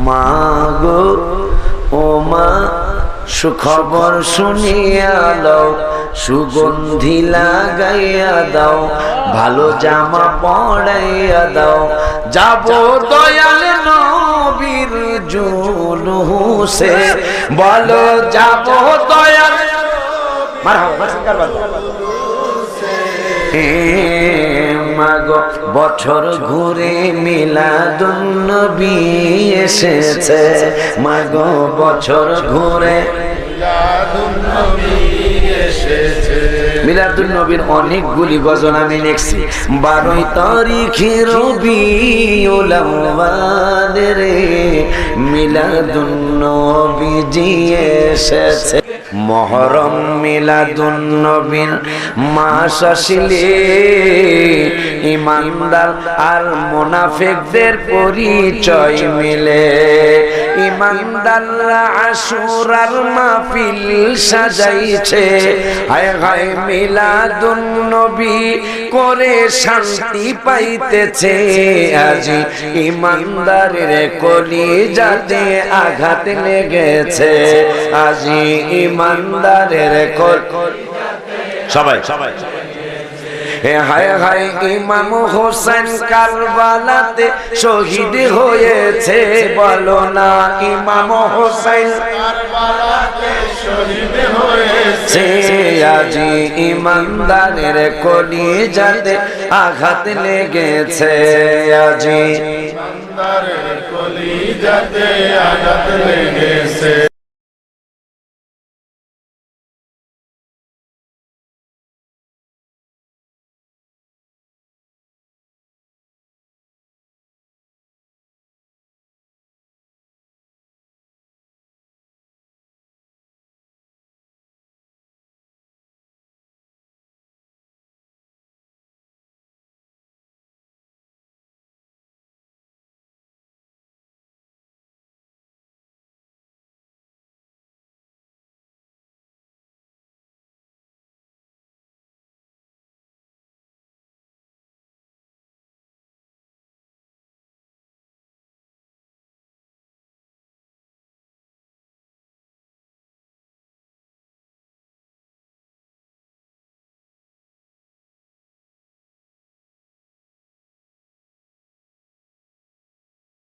মা গো ও মা সুখবর শুনিয়া দাও, সুগন্ধি লাগাইয়া দাও, ভালো জামা পরাইয়া দাও, যাব দয়াল নবীর জুলুসে, বলো যাব দয়াল মাগো বছর ঘুরে মিলাদুন নবী এসেছে, মাগো বছর ঘুরে মিলাদুন নবী এসেছে। মিলাদুন নবীর অনেকগুলি গজল আমি লিখছি। 12 তারিখে রবিউল আউয়াল রে মিলাদুন নবীজি এসেছে। মুহররম মিলাদুন নবীর মাস আসিলে ইমানদার আর মুনাফিকদের পরিচয় মিলে। ইমানদাররা আশুরার মাহফিল সাজাইছে, হায় হায় মিলাদুন নবী করে শান্তি পাইতেছে। আজি ইমানদারের কলিজাতে আঘাত লেগেছে, আজি ইমানদারের সবাই সবাই হায় হায় ইমাম হোসেন কারবালাতে শহীদ হয়েছে, বলো না ইমাম হোসেন কারবালাতে শহীদ হয়েছে। আজি ইমানদারের কলিজাতে আঘাত লেগেছে, আজি ইমানদারের কলিজাতে আঘাত লেগেছে।